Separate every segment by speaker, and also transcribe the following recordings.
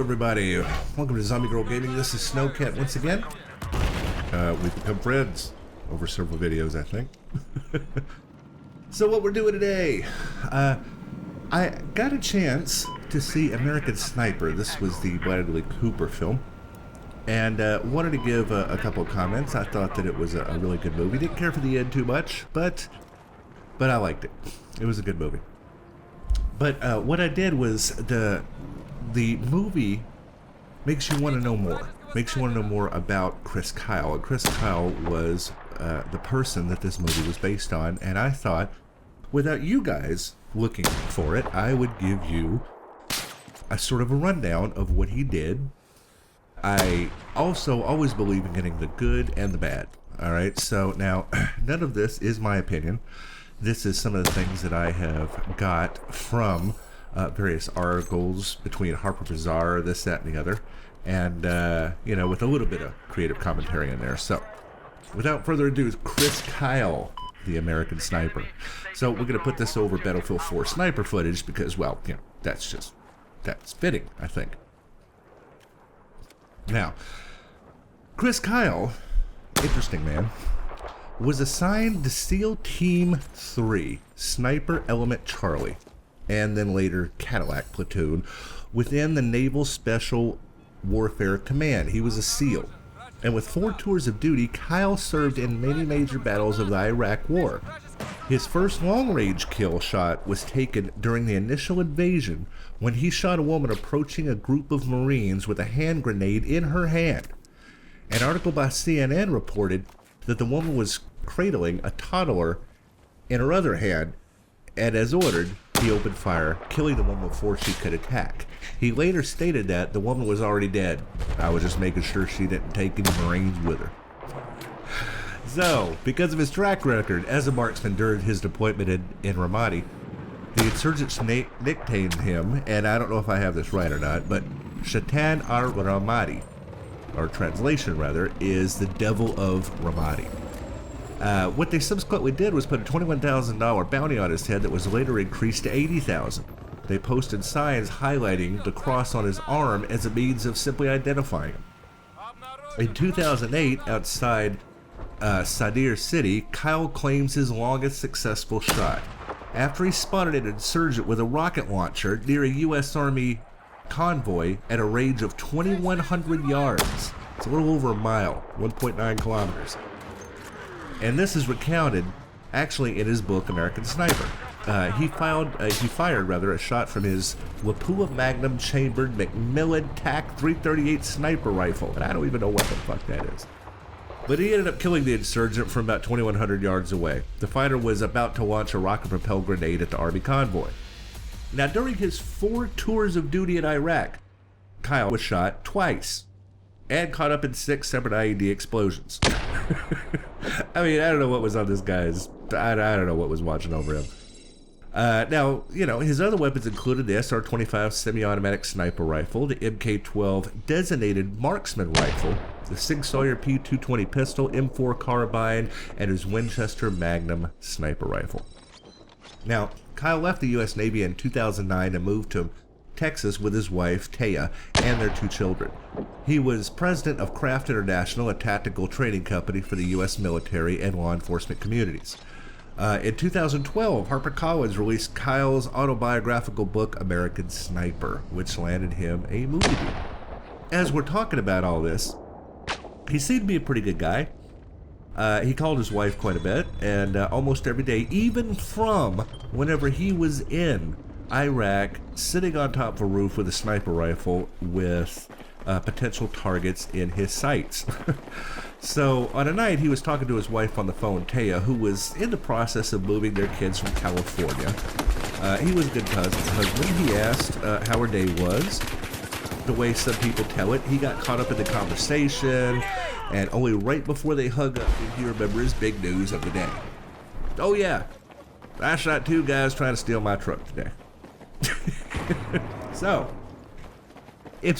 Speaker 1: everybody. Welcome to Zombie Girl Gaming. This is Snowcat once again. We've become friends over several videos, I think. So what we're doing today, I got a chance to see American Sniper. This was the Bradley Cooper film, and wanted to give a couple of comments. I thought that it was a really good movie. Didn't care for the end too much, but I liked it. It was a good movie. But what I did was the movie makes you want to know more. Makes you want to know more about Chris Kyle. And Chris Kyle was the person that this movie was based on. And I thought, without you guys looking for it, I would give you a sort of a rundown of what he did. I also always believe in getting the good and the bad. All right. So now, none of this is my opinion. This is some of the things that I have got from various articles between Harper Bazaar, this, that, and the other, and you know, with a little bit of creative commentary in there. So, without further ado, Chris Kyle, the American Sniper. So we're going to put this over Battlefield 4 sniper footage because, well, you know, that's fitting, I think. Now, Chris Kyle, interesting man, was assigned to SEAL Team 3, Sniper Element Charlie, and then later Cadillac Platoon, within the Naval Special Warfare Command. He was a SEAL. And with 4 tours of duty, Kyle served in many major battles of the Iraq War. His first long-range kill shot was taken during the initial invasion when he shot a woman approaching a group of Marines with a hand grenade in her hand. An article by CNN reported that the woman was cradling a toddler in her other hand, and as ordered, he opened fire, killing the woman before she could attack. He later stated that the woman was already dead. I was just making sure she didn't take any Marines with her. So, because of his track record as a marksman during his deployment in Ramadi, the insurgents nicknamed him, and I don't know if I have this right or not, but Shaitan ar-Ramadi, or translation rather, is the Devil of Ramadi. What they subsequently did was put a $21,000 bounty on his head that was later increased to $80,000. They posted signs highlighting the cross on his arm as a means of simply identifying him. In 2008, outside Sadir City, Kyle claims his longest successful shot after he spotted an insurgent with a rocket launcher near a U.S. Army convoy at a range of 2,100 yards. It's a little over a mile, 1.9 kilometers. And this is recounted, actually, in his book, American Sniper. He fired a shot from his Lapua Magnum chambered Macmillan TAC 338 sniper rifle, and I don't even know what the fuck that is. But he ended up killing the insurgent from about 2,100 yards away. The fighter was about to launch a rocket-propelled grenade at the Army convoy. Now, during his 4 tours of duty in Iraq, Kyle was shot twice and caught up in 6 separate IED explosions. I mean, I don't know what was on this guy's... I don't know what was watching over him. Now, you know, his other weapons included the SR-25 semi-automatic sniper rifle, the MK-12 designated marksman rifle, the Sig Sauer P220 pistol, M4 carbine, and his Winchester Magnum sniper rifle. Now, Kyle left the U.S. Navy in 2009 and moved to Texas with his wife, Taya, and their 2 children. He was president of Craft International, a tactical training company for the U.S. military and law enforcement communities. In 2012, HarperCollins released Kyle's autobiographical book, American Sniper, which landed him a movie deal. As we're talking about all this, he seemed to be a pretty good guy. He called his wife quite a bit, and almost every day, even from whenever he was in Iraq, sitting on top of a roof with a sniper rifle with potential targets in his sights. So on a night, he was talking to his wife on the phone, Taya, who was in the process of moving their kids from California. He was a good husband. He asked how her day was. The way some people tell it, he got caught up in the conversation, and only right before they hung up did he remember his big news of the day. Oh yeah, I shot 2 guys trying to steal my truck today. So, it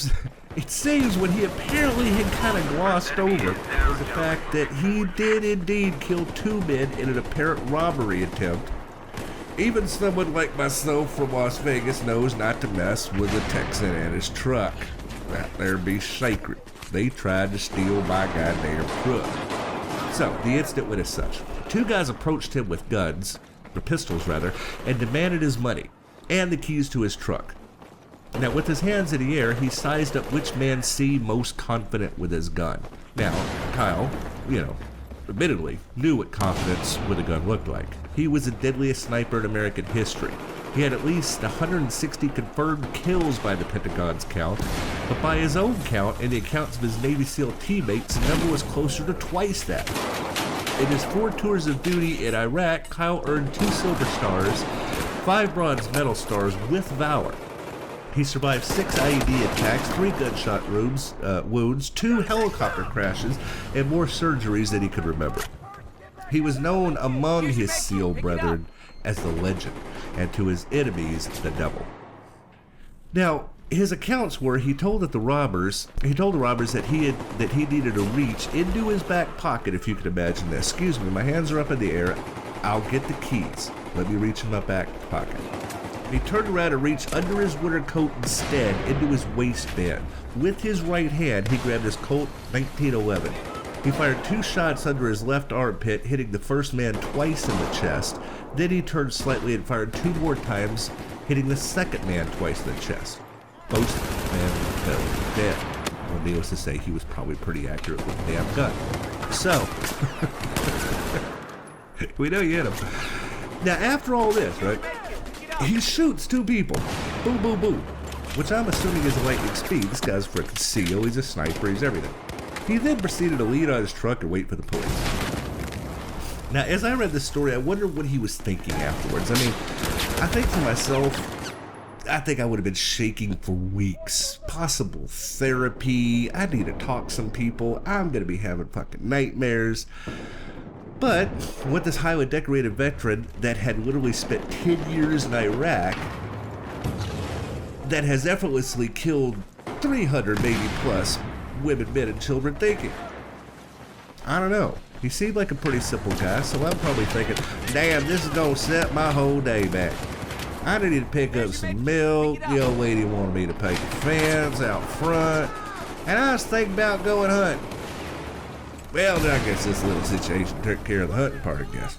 Speaker 1: seems what he apparently had kind of glossed over was the fact that he did indeed kill 2 men in an apparent robbery attempt. Even someone like myself from Las Vegas knows not to mess with a Texan and his truck. That there be sacred. They tried to steal my goddamn truck. So, the incident went as such. Two guys approached him with guns, or pistols rather, and demanded his money, and the keys to his truck. Now, with his hands in the air, he sized up which man seemed most confident with his gun. Now, Kyle, admittedly, knew what confidence with a gun looked like. He was the deadliest sniper in American history. He had at least 160 confirmed kills by the Pentagon's count, but by his own count and the accounts of his Navy SEAL teammates, the number was closer to twice that. In his 4 tours of duty in Iraq, Kyle earned 2 Silver Stars, 5 Bronze Medal Stars with Valor. He survived 6 IED attacks, 3 gunshot wounds, 2 helicopter crashes, and more surgeries than he could remember. He was known among his SEAL brethren as the Legend, and to his enemies, the Devil. Now, his accounts were he told the robbers that he needed to reach into his back pocket, if you can imagine this. Excuse me, my hands are up in the air. I'll get the keys. Let me reach in my back pocket. He turned around and reached under his winter coat instead into his waistband. With his right hand, he grabbed his Colt 1911. He fired 2 shots under his left armpit, hitting the first man twice in the chest. Then he turned slightly and fired 2 more times, hitting the second man twice in the chest. Both men fell dead. Well, needless to say, he was probably pretty accurate with the damn gun. So, we know you hit him. Now, after all this, right, he shoots 2 people. Boom, boom, boom. Which I'm assuming is lightning speed. This guy's freaking SEAL. He's a sniper. He's everything. He then proceeded to lean on his truck and wait for the police. Now, as I read this story, I wonder what he was thinking afterwards. I mean, I think for myself, I think I would have been shaking for weeks. Possible therapy. I need to talk to some people. I'm going to be having fucking nightmares. But with this highly decorated veteran that had literally spent 10 years in Iraq, that has effortlessly killed 300 maybe plus women, men, and children thinking? I don't know. He seemed like a pretty simple guy, so I'm probably thinking, damn, this is gonna set my whole day back. I need to pick up some milk, the old lady wanted me to paint the fence out front, and I was thinking about going hunting. Well, then I guess this little situation took care of the hunting part, I guess.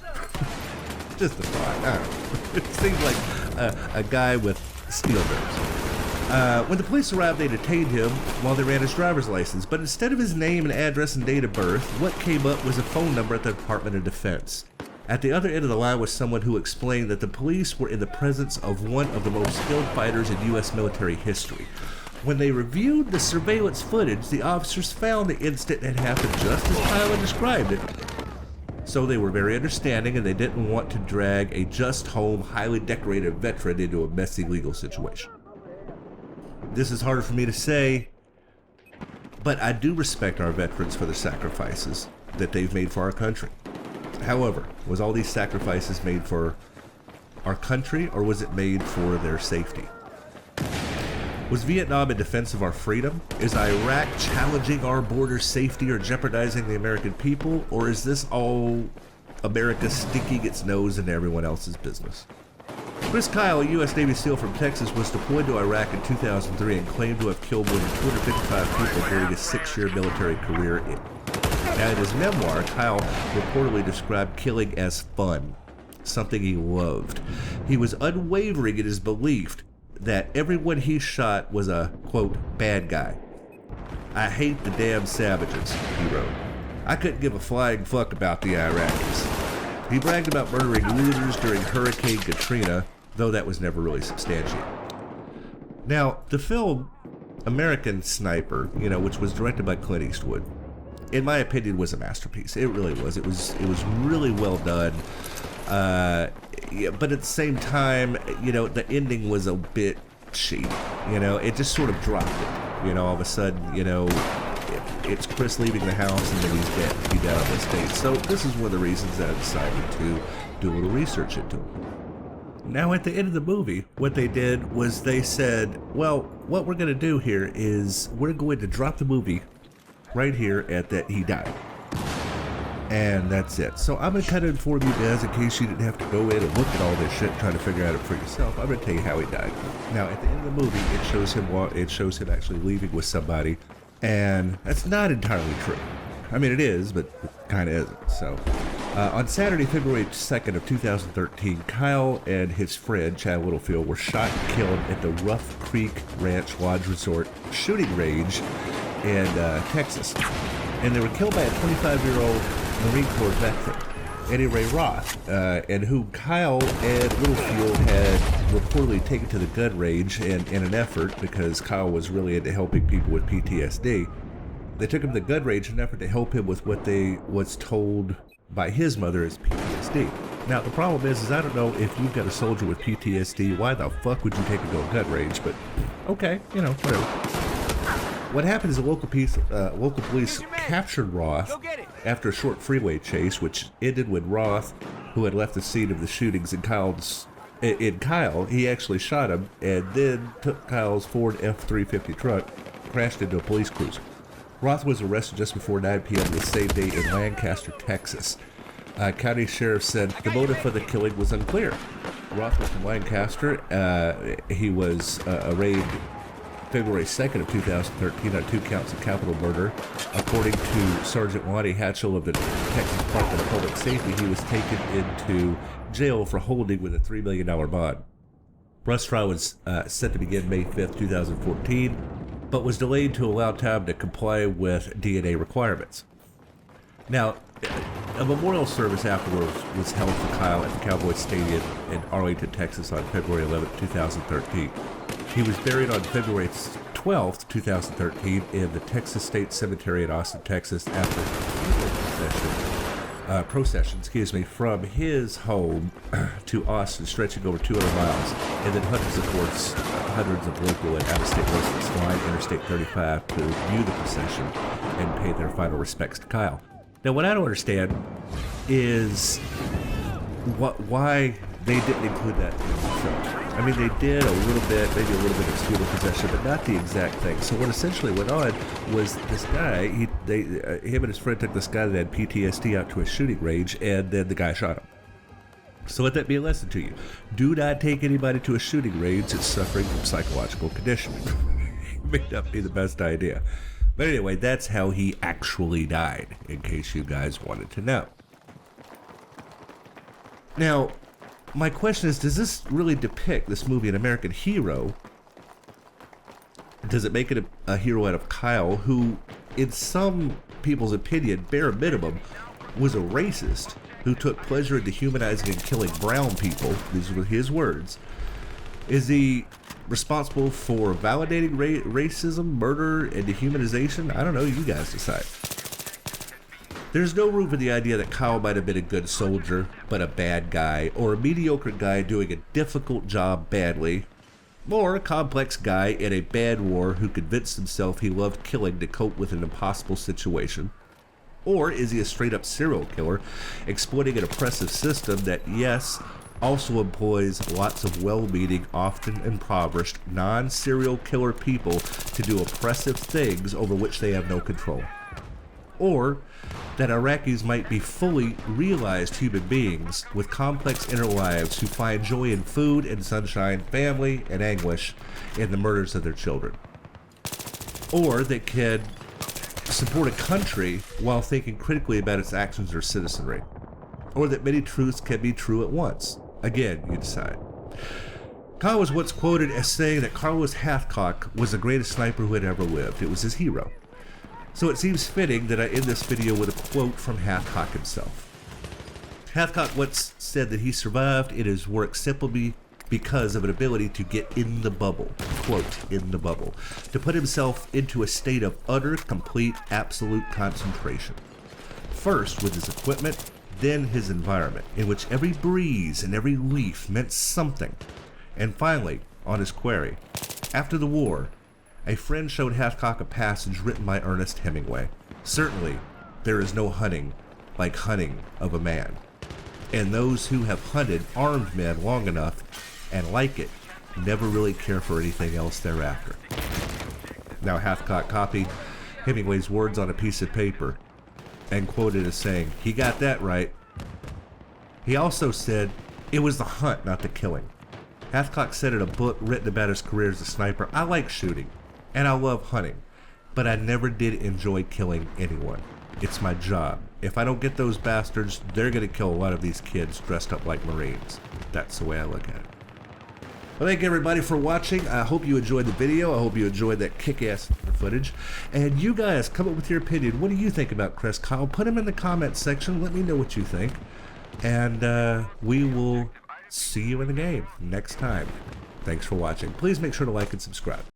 Speaker 1: Just a thought, I don't know. It seems like a guy with steel nerves. When the police arrived, they detained him while they ran his driver's license, but instead of his name and address and date of birth, what came up was a phone number at the Department of Defense. At the other end of the line was someone who explained that the police were in the presence of one of the most skilled fighters in U.S. military history. When they reviewed the surveillance footage, the officers found the incident had happened just as Tyler described it. So they were very understanding, and they didn't want to drag a just home, highly decorated veteran into a messy legal situation. This is harder for me to say, but I do respect our veterans for the sacrifices that they've made for our country. However, was all these sacrifices made for our country, or was it made for their safety? Was Vietnam in defense of our freedom? Is Iraq challenging our border safety or jeopardizing the American people? Or is this all America sticking its nose into everyone else's business? Chris Kyle, a U.S. Navy SEAL from Texas, was deployed to Iraq in 2003 and claimed to have killed more than 255 people during his 6-year military career. Now, in his memoir, Kyle reportedly described killing as fun, something he loved. He was unwavering in his belief that everyone he shot was a, quote, bad guy. I hate the damn savages, he wrote. I couldn't give a flying fuck about the Iraqis. He bragged about murdering looters during Hurricane Katrina, though that was never really substantiated. Now, the film American Sniper, which was directed by Clint Eastwood, in my opinion, was a masterpiece. It really was. It was really well done. But at the same time, the ending was a bit cheap. It just sort of dropped it. All of a sudden, it's Chris leaving the house and then he's dead. He's dead on this date. So this is one of the reasons that I decided to do a little research into it. Now, at the end of the movie, what they did was they said, well, what we're going to do here is we're going to drop the movie right here at that he died. And that's it. So I'm going to kind of inform you guys in case you didn't have to go in and look at all this shit and try to figure out it for yourself. I'm going to tell you how he died. Now, at the end of the movie, it shows him actually leaving with somebody, and that's not entirely true. I mean, it is, but it kind of isn't. So, on Saturday, February 2nd of 2013, Kyle and his friend, Chad Littlefield, were shot and killed at the Rough Creek Ranch Lodge Resort shooting range in Texas. And they were killed by a 25-year-old Marine Corps veteran, Eddie Ray Roth, and whom Kyle and Littlefield had reportedly taken to the gun range in an effort, because Kyle was really into helping people with PTSD. They took him to the gun range in an effort to help him with what was told by his mother as PTSD. Now, the problem is I don't know if you've got a soldier with PTSD, why the fuck would you take him to a gun range? But, okay, whatever. What happened is local police captured Roth after a short freeway chase, which ended when Roth, who had left the scene of the shootings in Kyle, he actually shot him and then took Kyle's Ford F-350 truck, crashed into a police cruiser. Roth was arrested just before 9 p.m. the same day in Lancaster, Texas. County sheriff said the motive for the killing was unclear. Roth was from Lancaster. He was arraigned February 2nd of 2013 on 2 counts of capital murder. According to Sergeant Lonnie Hatchell of the Texas Department of Public Safety, he was taken into jail for holding with a $3 million bond. Russ' trial was set to begin May 5th, 2014, but was delayed to allow time to comply with DNA requirements. Now, a memorial service afterwards was held for Kyle at the Cowboys Stadium in Arlington, Texas on February 11, 2013. He was buried on February 12, 2013 in the Texas State Cemetery in Austin, Texas after a procession from his home to Austin, stretching over 200 miles, and then hundreds of local and out-of-state residents flying Interstate 35 to view the procession and pay their final respects to Kyle. Now, what I don't understand is why they didn't include that in the film. I mean, they did a little bit, maybe a little bit of student possession, but not the exact thing. So what essentially went on was this guy, him and his friend took this guy that had PTSD out to a shooting range, and then the guy shot him. So let that be a lesson to you. Do not take anybody to a shooting range that's suffering from psychological conditioning. It may not be the best idea. But anyway, that's how he actually died, in case you guys wanted to know. Now, my question is, does this really depict this movie an American hero? Does it make it a hero out of Kyle, who, in some people's opinion, bare minimum, was a racist who took pleasure in dehumanizing and killing brown people? These were his words. Is he responsible for validating racism, murder, and dehumanization? I don't know, you guys decide. There's no room for the idea that Kyle might have been a good soldier, but a bad guy, or a mediocre guy doing a difficult job badly, or a complex guy in a bad war who convinced himself he loved killing to cope with an impossible situation. Or is he a straight-up serial killer, exploiting an oppressive system that, yes, also employs lots of well-meaning, often impoverished, non-serial killer people to do oppressive things over which they have no control? Or that Iraqis might be fully realized human beings with complex inner lives who find joy in food and sunshine, family and anguish in the murders of their children. Or that can support a country while thinking critically about its actions or citizenry. Or that many truths can be true at once. Again, you decide. Kyle was once quoted as saying that Carlos Hathcock was the greatest sniper who had ever lived. It was his hero. So it seems fitting that I end this video with a quote from Hathcock himself. Hathcock once said that he survived in his work simply because of an ability to get in the bubble, quote, in the bubble, to put himself into a state of utter, complete, absolute concentration. First with his equipment, then his environment, in which every breeze and every leaf meant something. And finally, on his quarry. After the war, a friend showed Hathcock a passage written by Ernest Hemingway. Certainly, there is no hunting like hunting of a man. And those who have hunted armed men long enough and like it never really care for anything else thereafter. Now, Hathcock copied Hemingway's words on a piece of paper and quoted as saying, "He got that right." He also said, "It was the hunt, not the killing." Hathcock said in a book written about his career as a sniper, "I like shooting, and I love hunting, but I never did enjoy killing anyone. It's my job. If I don't get those bastards, they're going to kill a lot of these kids dressed up like Marines." That's the way I look at it. Well, thank you everybody for watching. I hope you enjoyed the video. I hope you enjoyed that kick-ass footage. And you guys, come up with your opinion. What do you think about Chris Kyle? Put them in the comments section. Let me know what you think. And we will see you in the game next time. Thanks for watching. Please make sure to like and subscribe.